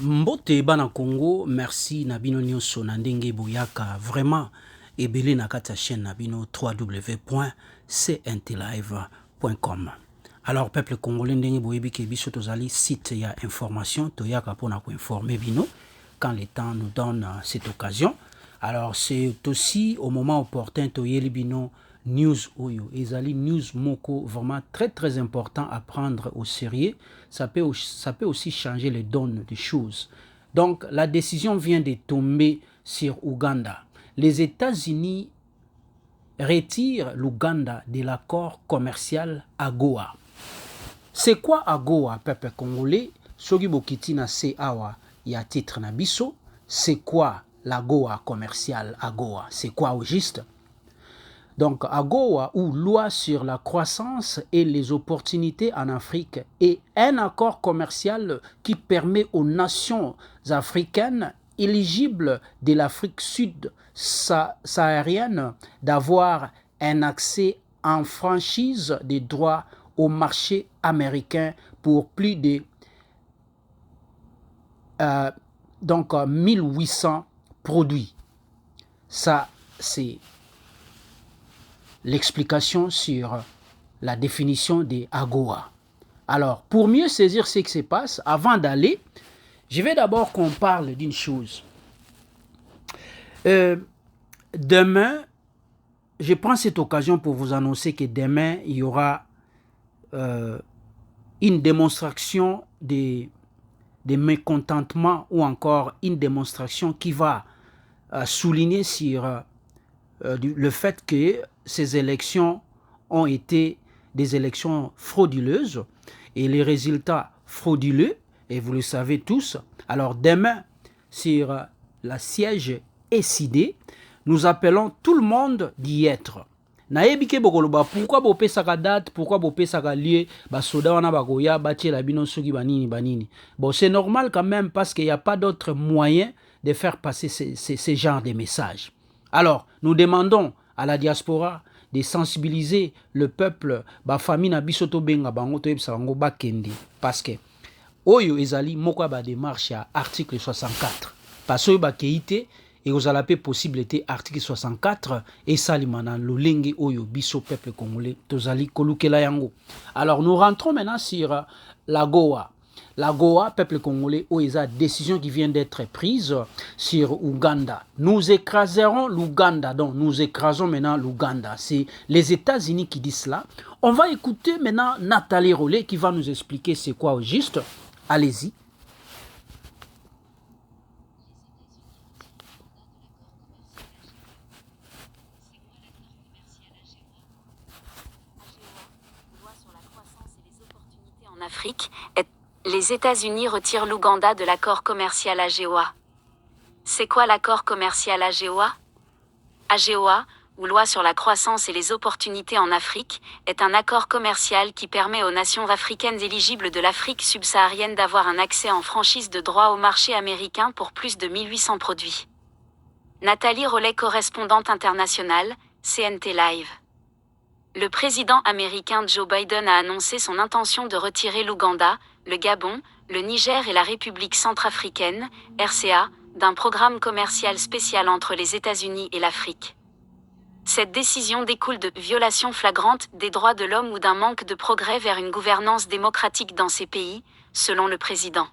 Mbote bana Congo, merci Nabino Nyonso Nandenge Boyaka, vraiment ebele na kata chaîne Nabino www.cntlive.com. Alors peuple congolais ndenge boyebi ke biso tozali site ya information toyaka pona ko informer bino quand le temps nous donne cette occasion. Alors c'est aussi au moment opportun toyeli bino news oyo ezali news moko vraiment très important à prendre au sérieux. Ça peut aussi changer les donnes des choses. Donc la décision vient de tomber sur Ouganda. Les États-Unis retirent l'Ouganda de l'accord commercial AGOA. C'est quoi AGOA, peuple congolais? Sogi bokiti na se awa ya titre na biso. C'est quoi l'AGOA commercial AGOA? C'est quoi au juste? Donc, AGOA, ou loi sur la croissance et les opportunités en Afrique, est un accord commercial qui permet aux nations africaines éligibles de l'Afrique sud-saharienne d'avoir un accès en franchise des droits au marché américain pour plus de 1800 produits. Ça, c'est l'explication sur la définition des AGOA. Alors, pour mieux saisir ce qui se passe, avant d'aller, je vais d'abord qu'on parle d'une chose. Demain, je prends cette occasion pour vous annoncer que demain, il y aura une démonstration de mécontentement ou encore une démonstration qui va souligner sur le fait que ces élections ont été des élections frauduleuses et les résultats frauduleux, et vous le savez tous. Alors demain, sur la siège SID, nous appelons tout le monde d'y être. Naebike bokoloba, pourquoi bopé saka date, pourquoi bopé saka lieu, soda wana bagoya, batie la bino soki banini. Bon, c'est normal quand même parce qu'il n'y a pas d'autre moyen de faire passer ces genres de messages. Alors, nous demandons à la diaspora de sensibiliser le peuple, famille na bisoto benga bango to yebisa bango bakende, parce que oyo ezali moko ba démarche à article 64. Parce que bakeite et aux alapé possibilité article 64 et salimana lolenge oyo biso peuple congolais tozali kolukela yango. Alors nous rentrons maintenant sur la Goa. La Goa, peuple congolais, où il y a une décision qui vient d'être prise sur Ouganda. Nous écraserons l'Ouganda, donc nous écrasons maintenant l'Ouganda. C'est les États-Unis qui disent cela. On va écouter maintenant Nathalie Rollet qui va nous expliquer c'est quoi au juste. Allez-y. En Afrique, les États-Unis retirent l'Ouganda de l'accord commercial AGOA. C'est quoi l'accord commercial AGOA? AGOA, ou loi sur la croissance et les opportunités en Afrique, est un accord commercial qui permet aux nations africaines éligibles de l'Afrique subsaharienne d'avoir un accès en franchise de droit au marché américain pour plus de 1800 produits. Nathalie Rollet, correspondante internationale, CNT Live. Le président américain Joe Biden a annoncé son intention de retirer l'Ouganda, le Gabon, le Niger et la République centrafricaine, RCA, d'un programme commercial spécial entre les États-Unis et l'Afrique. Cette décision découle de violations flagrantes des droits de l'homme ou d'un manque de progrès vers une gouvernance démocratique dans ces pays, selon le président.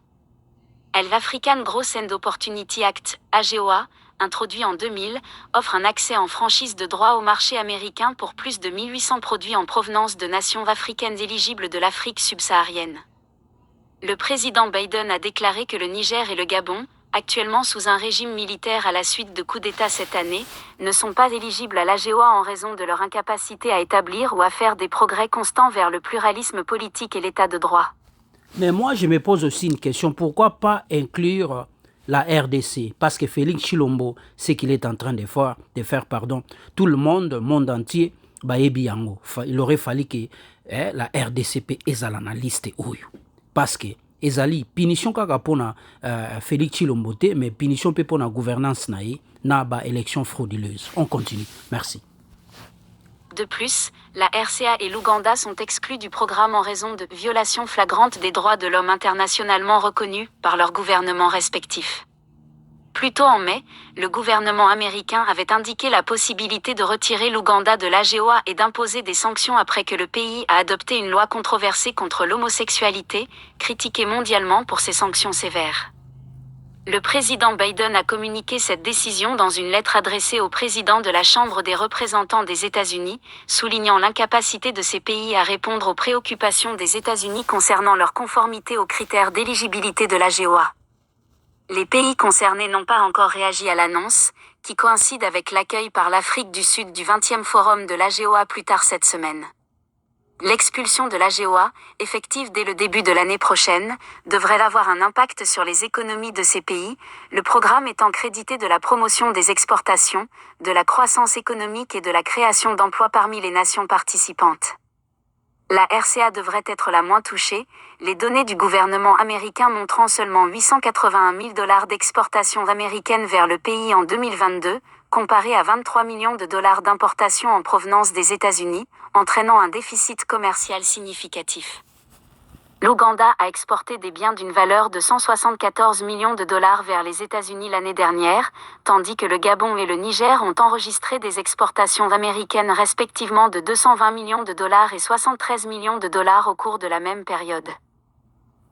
L'African Growth and Opportunity Act, AGOA, introduit en 2000, offre un accès en franchise de droit au marché américain pour plus de 1800 produits en provenance de nations africaines éligibles de l'Afrique subsaharienne. Le président Biden a déclaré que le Niger et le Gabon, actuellement sous un régime militaire à la suite de coups d'État cette année, ne sont pas éligibles à l'AGOA en raison de leur incapacité à établir ou à faire des progrès constants vers le pluralisme politique et l'état de droit. Mais moi, je me pose aussi une question. Pourquoi pas inclure la RDC? Parce que Félix Chilombo, ce qu'il est en train de faire, tout le monde entier, il aurait fallu que la RDCP est dans la liste. Parce que ezali punition kaka pona Félix Chilombo te, mais punition pe pona gouvernance na ba élection frauduleuse. On continue. Merci. De plus, la RCA et l'Ouganda sont exclus du programme en raison de violations flagrantes des droits de l'homme internationalement reconnus par leurs gouvernements respectifs. Plus tôt en mai, le gouvernement américain avait indiqué la possibilité de retirer l'Ouganda de l'AGOA et d'imposer des sanctions après que le pays a adopté une loi controversée contre l'homosexualité, critiquée mondialement pour ses sanctions sévères. Le président Biden a communiqué cette décision dans une lettre adressée au président de la Chambre des représentants des États-Unis, soulignant l'incapacité de ces pays à répondre aux préoccupations des États-Unis concernant leur conformité aux critères d'éligibilité de l'AGOA. Les pays concernés n'ont pas encore réagi à l'annonce, qui coïncide avec l'accueil par l'Afrique du Sud du 20e forum de l'AGOA plus tard cette semaine. L'expulsion de l'AGOA, effective dès le début de l'année prochaine, devrait avoir un impact sur les économies de ces pays, le programme étant crédité de la promotion des exportations, de la croissance économique et de la création d'emplois parmi les nations participantes. La RCA devrait être la moins touchée, les données du gouvernement américain montrant seulement 881 000 $ d'exportations américaines vers le pays en 2022, comparé à 23 millions de dollars d'importations en provenance des États-Unis, entraînant un déficit commercial significatif. L'Ouganda a exporté des biens d'une valeur de 174 millions de dollars vers les États-Unis l'année dernière, tandis que le Gabon et le Niger ont enregistré des exportations américaines respectivement de 220 millions de dollars et 73 millions de dollars au cours de la même période.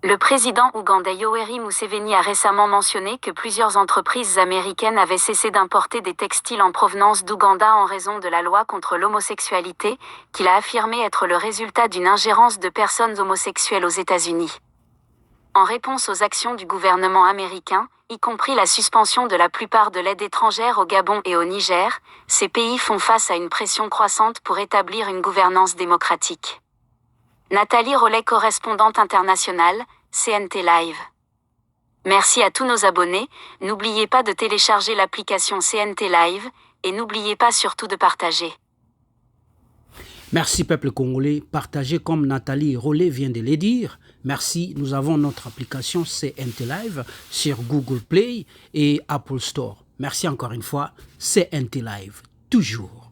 Le président ougandais Yoweri Museveni a récemment mentionné que plusieurs entreprises américaines avaient cessé d'importer des textiles en provenance d'Ouganda en raison de la loi contre l'homosexualité, qu'il a affirmé être le résultat d'une ingérence de personnes homosexuelles aux États-Unis. En réponse aux actions du gouvernement américain, y compris la suspension de la plupart de l'aide étrangère au Gabon et au Niger, ces pays font face à une pression croissante pour établir une gouvernance démocratique. Nathalie Rollet, correspondante internationale, CNT Live. Merci à tous nos abonnés, n'oubliez pas de télécharger l'application CNT Live, et n'oubliez pas surtout de partager. Merci peuple congolais, partagez comme Nathalie Rollet vient de le dire. Merci, nous avons notre application CNT Live sur Google Play et Apple Store. Merci encore une fois, CNT Live, toujours.